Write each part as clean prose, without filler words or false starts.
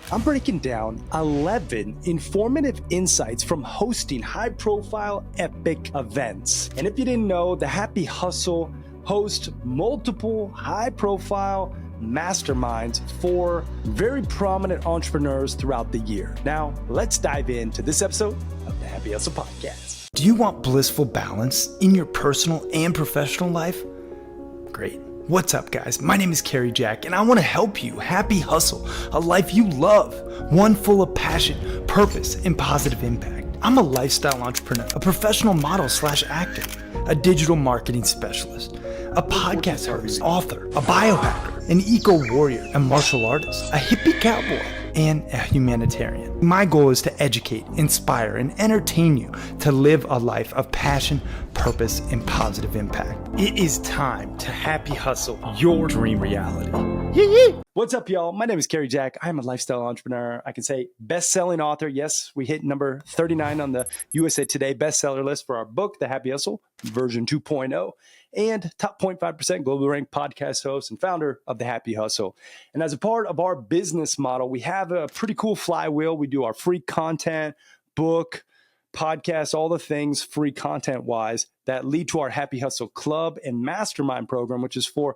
I'm breaking down 11 informative insights from hosting high-profile epic events. And if you didn't know, the Happy Hustle hosts multiple high-profile masterminds for very prominent entrepreneurs throughout the year. Now, let's dive into this episode of the Happy Hustle Podcast. Do you want blissful balance in your personal and professional life? Great. What's up, guys? My name is Cary Jack, and I want to help you happy hustle a life you love, one full of passion, purpose, and positive impact. I'm a lifestyle entrepreneur, a professional model / actor, a digital marketing specialist, a podcast host, author, a biohacker, an eco-warrior, a martial artist, a hippie cowboy, and a humanitarian. My goal is to educate, inspire, and entertain you to live a life of passion, purpose, and positive impact. It is time to happy hustle your dream reality. Yee-yee! What's up, y'all? My name is Cary Jack. I'm a lifestyle entrepreneur. I can say best-selling author. Yes, we hit number 39 on the USA Today bestseller list for our book, The Happy Hustle, version 2.0, and top 0.5% globally ranked podcast host and founder of The Happy Hustle. And as a part of our business model, we have a pretty cool flywheel. We do our free content, book, podcast, all the things free content-wise that lead to our Happy Hustle Club and Mastermind program, which is for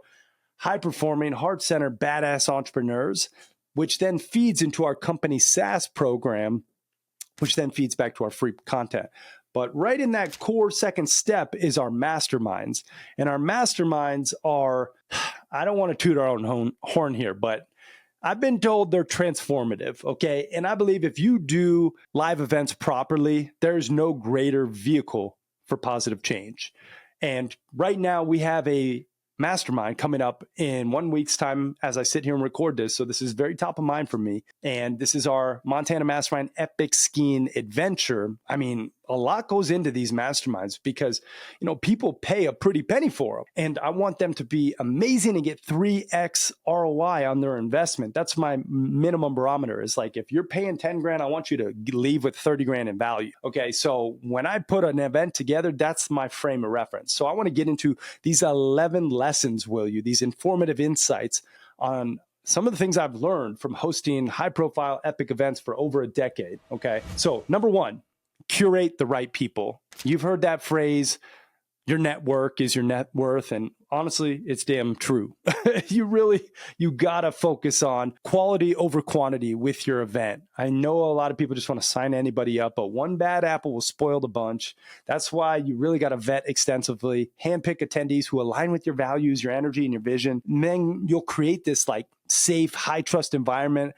high-performing, heart-centered, badass entrepreneurs, which then feeds into our company SaaS program, which then feeds back to our free content. But right in that core second step is our masterminds. And our masterminds are, I don't want to toot our own horn here, but I've been told they're transformative, okay? And I believe if you do live events properly, there's no greater vehicle for positive change. And right now we have a mastermind coming up in 1 week's time as I sit here and record this. So this is very top of mind for me. And this is our Montana Mastermind Epic Skiing Adventure. I mean, a lot goes into these masterminds because, you know, people pay a pretty penny for them. And I want them to be amazing and get 3x ROI on their investment. That's my minimum barometer. Is like, if you're paying 10 grand, I want you to leave with 30 grand in value. Okay. So when I put an event together, that's my frame of reference. So I want to get into these 11 lessons, these informative insights on some of the things I've learned from hosting high profile epic events for over a decade. Okay. So number one, curate the right people. You've heard that phrase, your network is your net worth. And honestly, it's damn true. You gotta focus on quality over quantity with your event. I know a lot of people just want to sign anybody up, but one bad apple will spoil the bunch. That's why you really got to vet extensively, handpick attendees who align with your values, your energy, and your vision. And then you'll create this like safe, high trust environment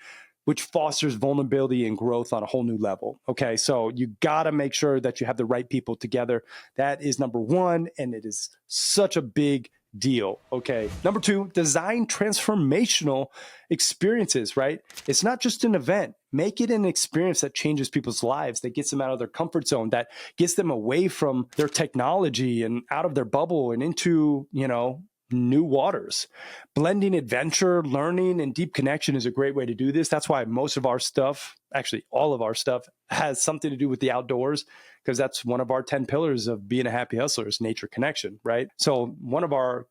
which fosters vulnerability and growth on a whole new level. Okay, so you got to make sure that you have the right people together. That is number one, and it is such a big deal. Okay, number two, design transformational experiences, right? It's not just an event. Make it an experience that changes people's lives, that gets them out of their comfort zone, that gets them away from their technology and out of their bubble and into, new waters. Blending adventure, learning, and deep connection is a great way to do this. That's why most of our stuff, actually all of our stuff, has something to do with the outdoors, because that's one of our 10 pillars of being a happy hustler is nature connection, right? So one of our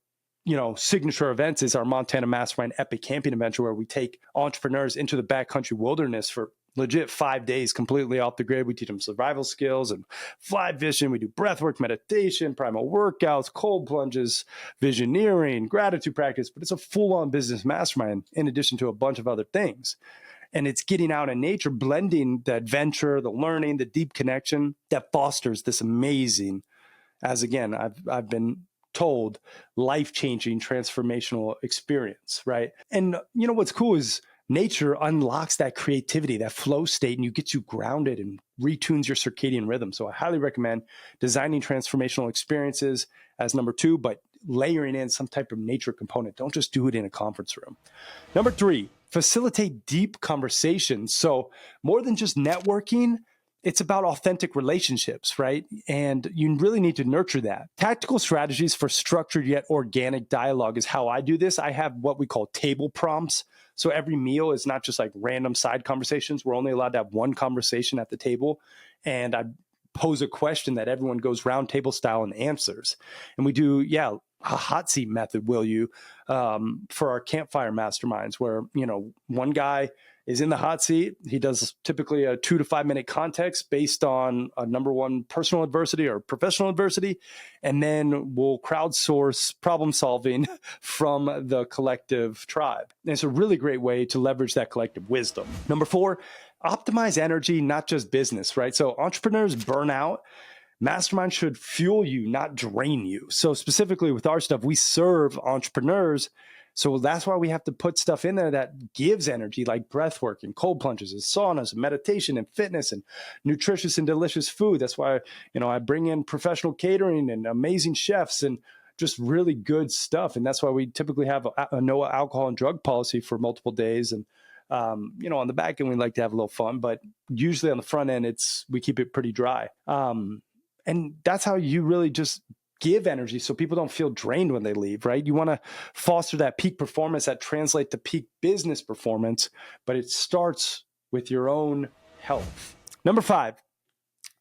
signature events is our Montana Mastermind Epic Camping Adventure, where we take entrepreneurs into the backcountry wilderness for legit 5 days completely off the grid. We teach them survival skills and fly fishing. We do breathwork, meditation, primal workouts, cold plunges, visioneering, gratitude practice, but it's a full-on business mastermind in addition to a bunch of other things. And it's getting out in nature, blending the adventure, the learning, the deep connection that fosters this amazing, as again, I've been told, life-changing transformational experience, right? And what's cool is nature unlocks that creativity, that flow state, and you get you grounded and retunes your circadian rhythm. So I highly recommend designing transformational experiences as number two, but layering in some type of nature component. Don't just do it in a conference room. Number three, facilitate deep conversations. So more than just networking, it's about authentic relationships, right? And you really need to nurture that. Tactical strategies for structured yet organic dialogue is how I do this. I have what we call table prompts. So every meal is not just like random side conversations. We're only allowed to have one conversation at the table. And I pose a question that everyone goes round table style and answers. And we do, a hot seat method, for our campfire masterminds, where, one guy is in the hot seat. He does typically a 2 to 5 minute context based on a number one personal adversity or professional adversity. And then we'll crowdsource problem solving from the collective tribe. And it's a really great way to leverage that collective wisdom. Number 4, optimize energy, not just business, right? So entrepreneurs burn out. Mastermind should fuel you, not drain you. So specifically with our stuff, we serve entrepreneurs. So that's why we have to put stuff in there that gives energy, like breathwork and cold plunges and saunas and meditation and fitness and nutritious and delicious food. That's why, I bring in professional catering and amazing chefs and just really good stuff. And that's why we typically have a no alcohol and drug policy for multiple days. And, on the back end, we like to have a little fun, but usually on the front end, we keep it pretty dry. And that's how you really just give energy so people don't feel drained when they leave, right? You want to foster that peak performance that translates to peak business performance, but it starts with your own health. Number 5,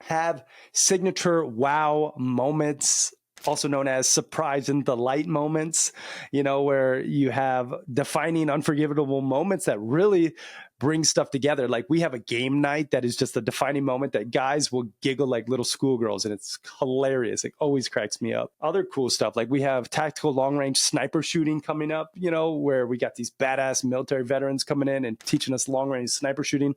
have signature wow moments, also known as surprise and delight moments, where you have defining unforgettable moments that really bring stuff together. Like we have a game night that is just a defining moment that guys will giggle like little schoolgirls, and it's hilarious. It always cracks me up. Other cool stuff, like we have tactical long range sniper shooting coming up, where we got these badass military veterans coming in and teaching us long range sniper shooting.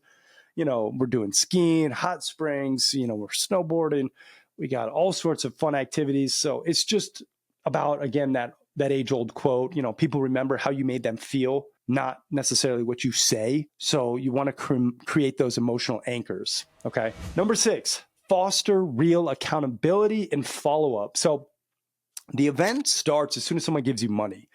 We're doing skiing, hot springs, we're snowboarding. We got all sorts of fun activities. So it's just about, again, that age-old quote, people remember how you made them feel, not necessarily what you say. So you want to create those emotional anchors, okay? Number 6, foster real accountability and follow-up. So the event starts as soon as someone gives you money.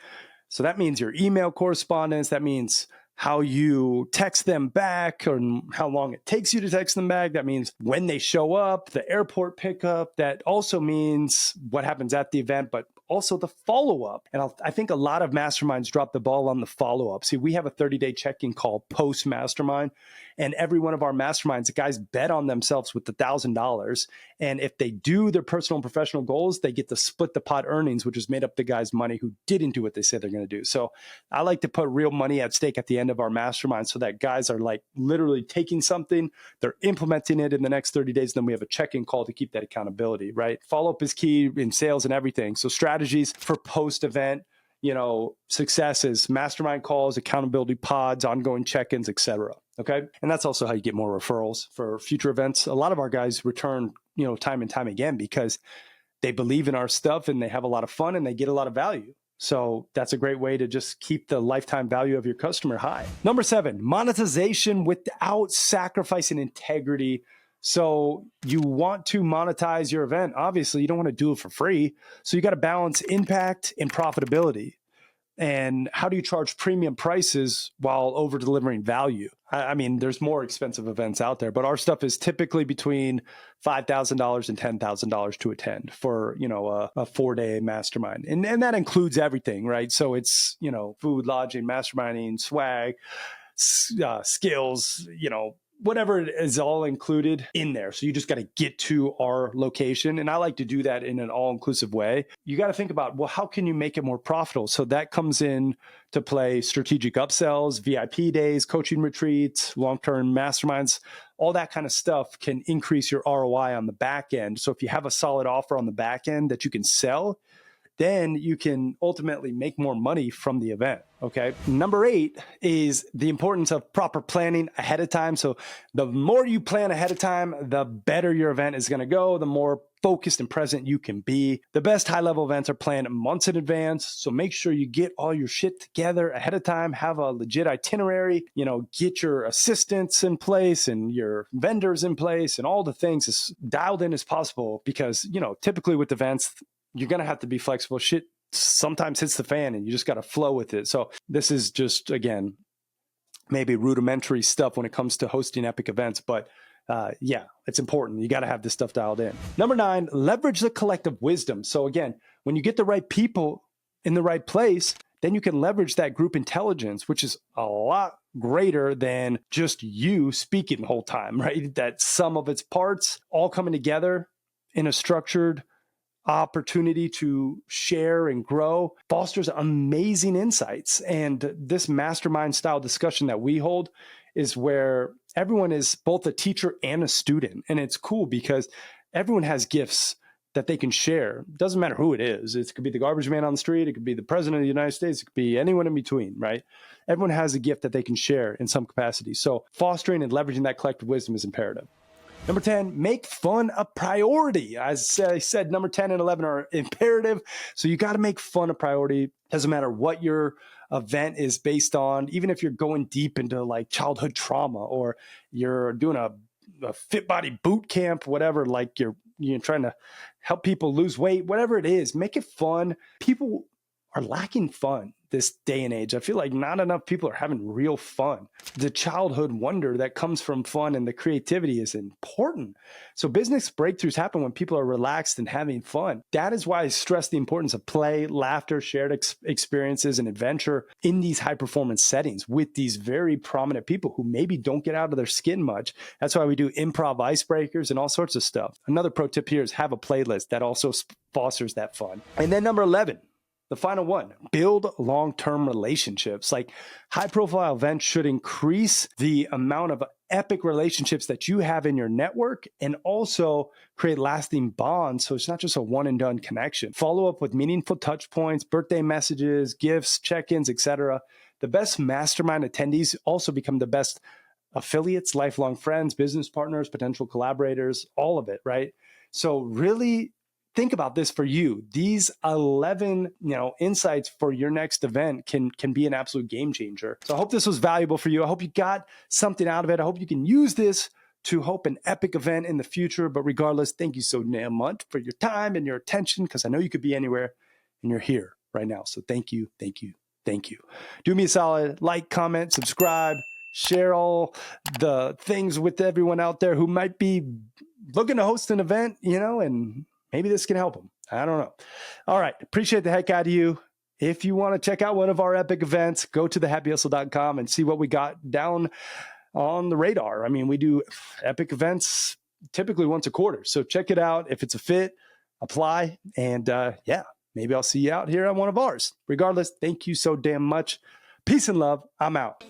So that means your email correspondence. That means how you text them back or how long it takes you to text them back. That means when they show up, the airport pickup. That also means what happens at the event, but also the follow-up. And I think a lot of masterminds drop the ball on the follow-up. See, we have a 30-day check-in call post-mastermind, and every one of our masterminds, the guys bet on themselves with $1,000. And if they do their personal and professional goals, they get to split the pot earnings, which is made up the guys' money who didn't do what they said they're going to do. So I like to put real money at stake at the end of our mastermind so that guys are like literally taking something, they're implementing it in the next 30 days, and then we have a check-in call to keep that accountability, right? Follow-up is key in sales and everything. So strategies for post-event, successes, mastermind calls, accountability pods, ongoing check-ins, etc. Okay. And that's also how you get more referrals for future events. A lot of our guys return, time and time again because they believe in our stuff and they have a lot of fun and they get a lot of value. So that's a great way to just keep the lifetime value of your customer high. Number 7, monetization without sacrificing integrity. So you want to monetize your event. Obviously, you don't want to do it for free. So you got to balance impact and profitability. And how do you charge premium prices while over delivering value? I mean, there's more expensive events out there, but our stuff is typically between $5,000 and $10,000 to attend for, a 4-day mastermind. And that includes everything, right? So it's, food, lodging, masterminding, swag, skills, whatever is all included in there. So you just got to get to our location. And I like to do that in an all-inclusive way. You got to think about, well, how can you make it more profitable? So that comes in to play strategic upsells, VIP days, coaching retreats, long-term masterminds, all that kind of stuff can increase your ROI on the back end. So if you have a solid offer on the back end that you can sell, then you can ultimately make more money from the event, okay? Number 8 is the importance of proper planning ahead of time. So the more you plan ahead of time, the better your event is gonna go, the more focused and present you can be. The best high-level events are planned months in advance, so make sure you get all your shit together ahead of time, have a legit itinerary, get your assistants in place and your vendors in place and all the things as dialed in as possible because, typically with events, you're going to have to be flexible. Shit sometimes hits the fan and you just got to flow with it. So this is just, again, maybe rudimentary stuff when it comes to hosting epic events, but yeah, it's important. You got to have this stuff dialed in. Number 9, leverage the collective wisdom. So again, when you get the right people in the right place, then you can leverage that group intelligence, which is a lot greater than just you speaking the whole time, right? That sum of its parts all coming together in a structured opportunity to share and grow fosters amazing insights. And this mastermind style discussion that we hold is where everyone is both a teacher and a student. And it's cool because everyone has gifts that they can share. Doesn't matter who it is. It could be the garbage man on the street. It could be the president of the United States. It could be anyone in between, right? Everyone has a gift that they can share in some capacity. So fostering and leveraging that collective wisdom is imperative. Number 10, make fun a priority. As I said, number 10 and 11 are imperative. So you got to make fun a priority. Doesn't matter what your event is based on, even if you're going deep into like childhood trauma or you're doing a fit body boot camp, whatever, like you're trying to help people lose weight, whatever it is, make it fun. People are lacking fun this day and age. I feel like not enough people are having real fun. The childhood wonder that comes from fun and the creativity is important. So business breakthroughs happen when people are relaxed and having fun. That is why I stress the importance of play, laughter, shared experiences, and adventure in these high performance settings with these very prominent people who maybe don't get out of their skin much. That's why we do improv icebreakers and all sorts of stuff. Another pro tip here is have a playlist that also fosters that fun. And then number 11, the final one, build long-term relationships. Like high-profile events should increase the amount of epic relationships that you have in your network and also create lasting bonds. So it's not just a one-and-done connection. Follow up with meaningful touch points, birthday messages, gifts, check-ins, etc. The best mastermind attendees also become the best affiliates, lifelong friends, business partners, potential collaborators, all of it, right? So really think about this for you. These 11, insights for your next event can be an absolute game changer. So I hope this was valuable for you. I hope you got something out of it. I hope you can use this to hope an epic event in the future. But regardless, thank you so damn much for your time and your attention, because I know you could be anywhere and you're here right now. So thank you, thank you, thank you. Do me a solid, like, comment, subscribe, share all the things with everyone out there who might be looking to host an event, and maybe this can help them. I don't know. All right. Appreciate the heck out of you. If you want to check out one of our epic events, go to thehappyhustle.com and see what we got down on the radar. I mean, we do epic events typically once a quarter. So check it out. If it's a fit, apply. And maybe I'll see you out here on one of ours. Regardless, thank you so damn much. Peace and love. I'm out.